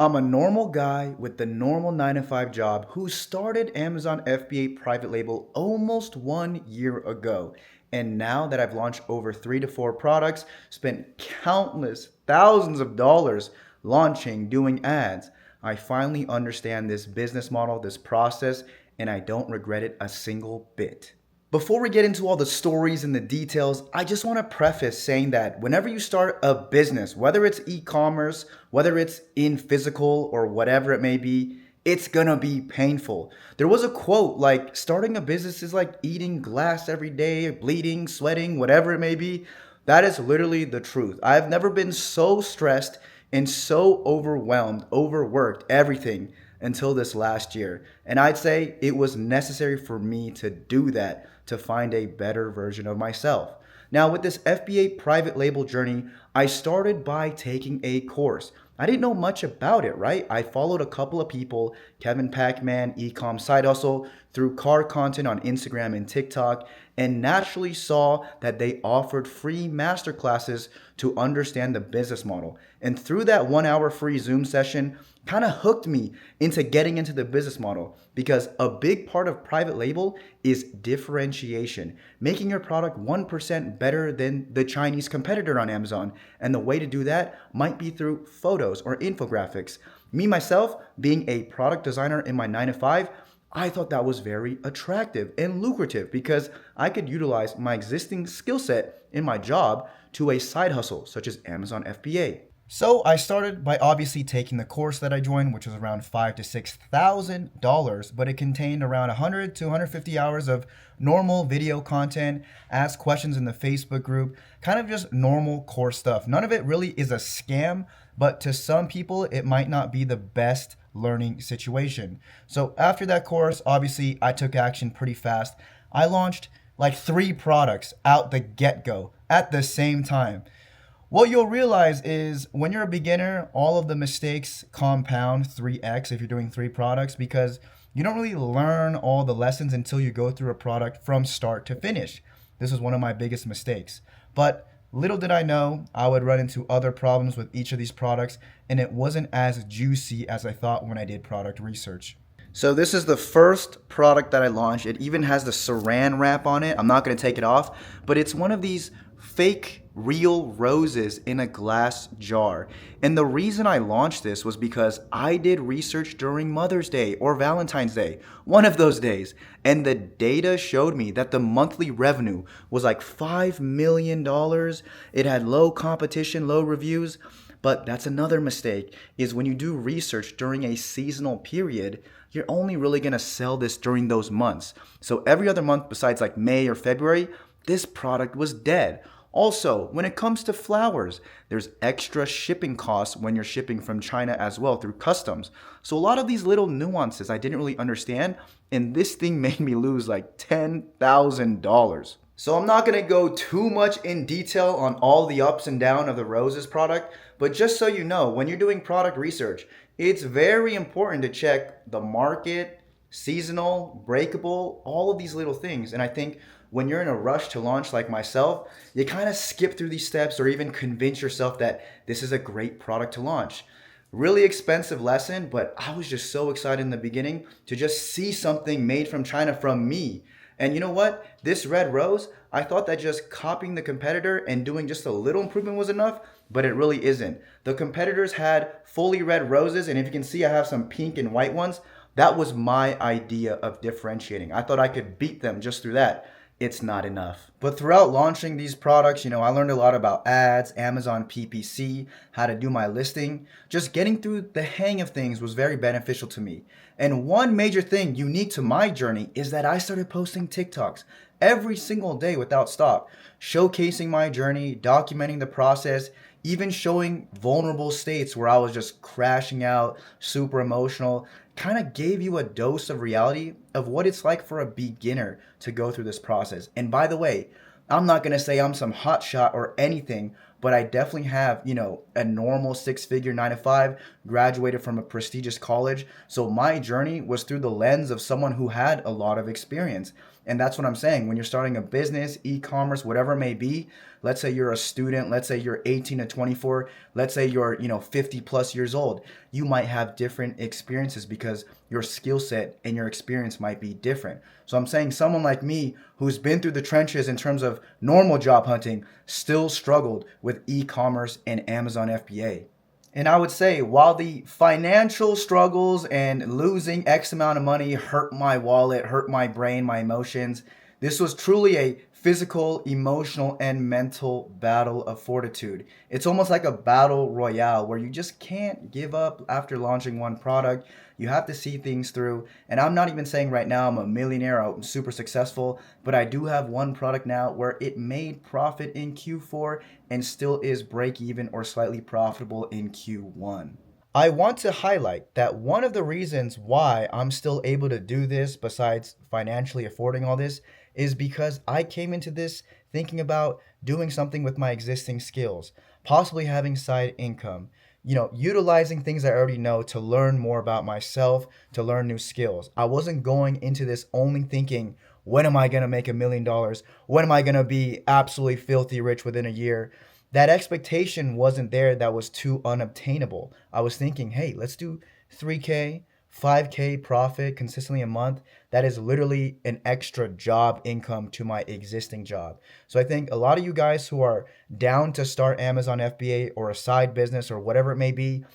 I'm a normal guy with the normal 9 to 5 job who started Amazon FBA private label almost 1 year ago. And now that I've launched over 3 to 4 products, spent countless thousands of dollars launching, doing ads, I finally understand this business model, this process, and I don't regret it a single bit. Before we get into all the stories and the details, I just want to preface saying that whenever you start a business, whether it's e-commerce, whether it's in physical or whatever it may be, it's gonna be painful. There was a quote like, starting a business is like eating glass every day, bleeding, sweating, whatever it may be. That is literally the truth. I've never been so stressed and so overwhelmed, overworked, everything until this last year. And I'd say it was necessary for me to do that to find a better version of myself. Now, with this FBA private label journey, I started by taking a course. I didn't know much about it, right? I followed a couple of people, Kevin Pacman, Ecom Side Hustle, through car content on Instagram and TikTok, and naturally saw that they offered free masterclasses to understand the business model. And through that 1 hour free Zoom session, kind of hooked me into getting into the business model because a big part of private label is differentiation, making your product 1% better than the Chinese competitor on Amazon. And the way to do that might be through photos or infographics. Me, myself, being a product designer in my 9 to 5, I thought that was very attractive and lucrative because I could utilize my existing skill set in my job to a side hustle such as Amazon FBA. So I started by obviously taking the course that I joined, which was around $5,000 to $6,000, but it contained around 100 to 150 hours of normal video content, ask questions in the Facebook group, kind of just normal course stuff. None of it really is a scam, but to some people, it might not be the best learning situation. So after that course, obviously I took action pretty fast. I launched like 3 products out the get-go at the same time. What you'll realize is when you're a beginner, all of the mistakes compound 3x if you're doing 3 products because you don't really learn all the lessons until you go through a product from start to finish. This was one of my biggest mistakes. But little did I know I would run into other problems with each of these products, and it wasn't as juicy as I thought when I did product research. So this is the first product that I launched. It even has the saran wrap on it. I'm not going to take it off, but it's one of these fake real roses in a glass jar. And the reason I launched this was because I did research during Mother's Day or Valentine's Day, one of those days. And the data showed me that the monthly revenue was like $5 million. It had low competition, low reviews. But that's another mistake, is when you do research during a seasonal period, you're only really going to sell this during those months. So every other month besides like May or February, this product was dead. Also, when it comes to flowers, there's extra shipping costs when you're shipping from China as well through customs. So a lot of these little nuances I didn't really understand, and this thing made me lose like $10,000. So I'm not going to go too much in detail on all the ups and downs of the roses product, but just so you know, when you're doing product research, it's very important to check the market, seasonal, breakable, all of these little things. And I think when you're in a rush to launch like myself, you kind of skip through these steps or even convince yourself that this is a great product to launch. Really expensive lesson, but I was just so excited in the beginning to just see something made from China from me. And you know what? This red rose, I thought that just copying the competitor and doing just a little improvement was enough, but it really isn't. The competitors had fully red roses, and if you can see, I have some pink and white ones. That was my idea of differentiating. I thought I could beat them just through that. It's not enough. But throughout launching these products, I learned a lot about ads, Amazon PPC, how to do my listing. Just getting through the hang of things was very beneficial to me. And one major thing unique to my journey is that I started posting TikToks every single day without stop, showcasing my journey, documenting the process, even showing vulnerable states where I was just crashing out, super emotional. Kind of gave you a dose of reality of what it's like for a beginner to go through this process. And by the way, I'm not going to say I'm some hotshot or anything, but I definitely have, a normal six-figure 9 to 5, graduated from a prestigious college. So my journey was through the lens of someone who had a lot of experience. And that's what I'm saying. When you're starting a business, e-commerce, whatever it may be, let's say you're a student, let's say you're 18 to 24, let's say you're, 50 plus years old, you might have different experiences because your skill set and your experience might be different. So I'm saying someone like me who's been through the trenches in terms of normal job hunting still struggled with e-commerce and Amazon FBA. And I would say, while the financial struggles and losing X amount of money hurt my wallet, hurt my brain, my emotions, this was truly a physical, emotional, and mental battle of fortitude. It's almost like a battle royale where you just can't give up after launching one product. You have to see things through. And I'm not even saying right now I'm a millionaire, I'm super successful, but I do have one product now where it made profit in Q4 and still is break even or slightly profitable in Q1. I want to highlight that one of the reasons why I'm still able to do this, besides financially affording all this, is because I came into this thinking about doing something with my existing skills, possibly having side income, utilizing things I already know to learn more about myself, to learn new skills. I wasn't going into this only thinking, when am I going to make $1 million? When am I going to be absolutely filthy rich within a year? That expectation wasn't there. That was too unobtainable. I was thinking, hey, let's do 3K, 5K profit consistently a month. That is literally an extra job income to my existing job. So I think a lot of you guys who are down to start Amazon FBA or a side business or whatever it may be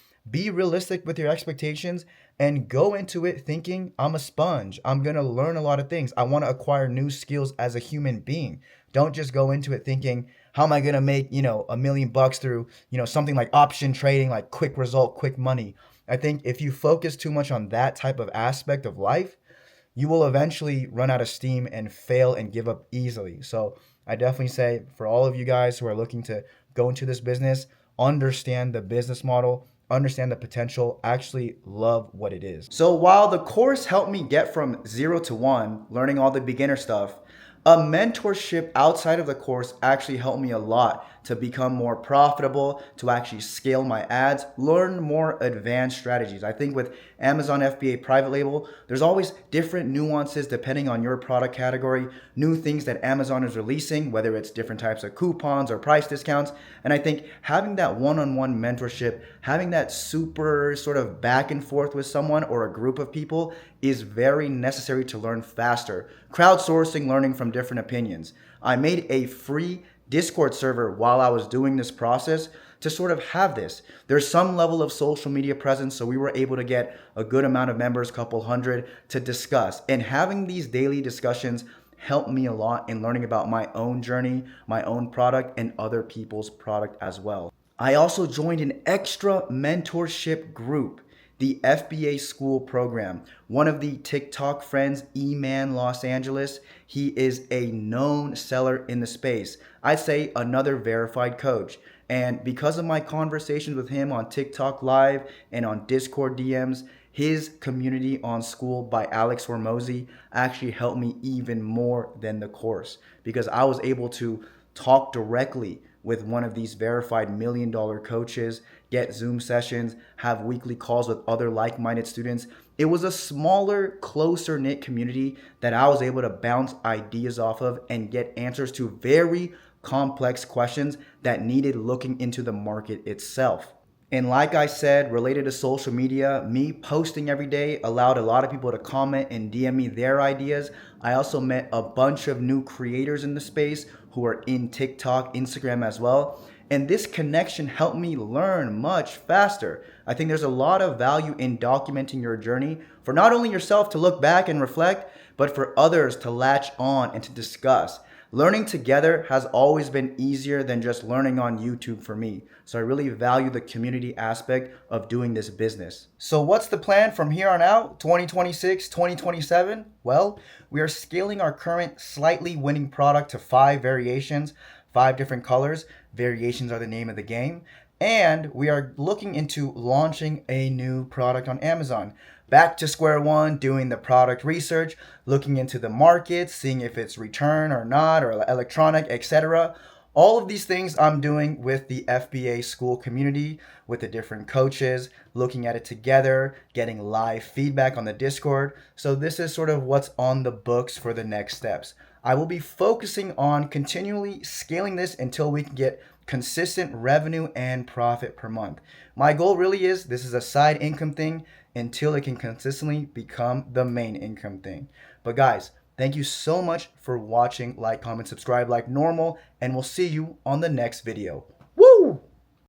realistic with your expectations and go into it thinking, I'm a sponge. I'm going to learn a lot of things. I want to acquire new skills as a human being. Don't just go into it thinking, how am I going to make, $1 million through, something like option trading, like quick result, quick money. I think if you focus too much on that type of aspect of life, you will eventually run out of steam and fail and give up easily. So I definitely say, for all of you guys who are looking to go into this business, understand the business model, understand the potential, actually love what it is. So while the course helped me get from 0 to 1, learning all the beginner stuff, a mentorship outside of the course actually helped me a lot to become more profitable, to actually scale my ads, learn more advanced strategies. I think with Amazon FBA private label, there's always different nuances depending on your product category, new things that Amazon is releasing, whether it's different types of coupons or price discounts. And I think having that one-on-one mentorship, having that super sort of back and forth with someone or a group of people is very necessary to learn faster. Crowdsourcing, learning from different opinions. I made a free Discord server while I was doing this process to sort of have this. There's some level of social media presence, so we were able to get a good amount of members, couple hundred, to discuss. And having these daily discussions helped me a lot in learning about my own journey, my own product, and other people's product as well. I also joined an extra mentorship group, the FBA School Program. One of the TikTok friends, E-Man Los Angeles, he is a known seller in the space. I'd say another verified coach. And because of my conversations with him on TikTok Live and on Discord DMs, his community on School by Alex Hormozy actually helped me even more than the course because I was able to talk directly with one of these verified $1 million coaches, get Zoom sessions, have weekly calls with other like-minded students. It was a smaller, closer knit community that I was able to bounce ideas off of and get answers to very complex questions that needed looking into the market itself. And like I said, related to social media, me posting every day allowed a lot of people to comment and DM me their ideas. I also met a bunch of new creators in the space who are in TikTok, Instagram as well. And this connection helped me learn much faster. I think there's a lot of value in documenting your journey for not only yourself to look back and reflect, but for others to latch on and to discuss. Learning together has always been easier than just learning on YouTube for me. So I really value the community aspect of doing this business. So what's the plan from here on out, 2026, 2027? Well, we are scaling our current slightly winning product to 5 variations, 5 different colors. Variations are the name of the game. And we are looking into launching a new product on Amazon. Back to square one, doing the product research, looking into the market, seeing if it's return or not, or electronic, etc. All of these things I'm doing with the FBA school community, with the different coaches, looking at it together, getting live feedback on the Discord. So this is sort of what's on the books for the next steps. I will be focusing on continually scaling this until we can get consistent revenue and profit per month. My goal really is this is a side income thing until it can consistently become the main income thing. But guys, thank you so much for watching. Like, comment, subscribe like normal, and we'll see you on the next video.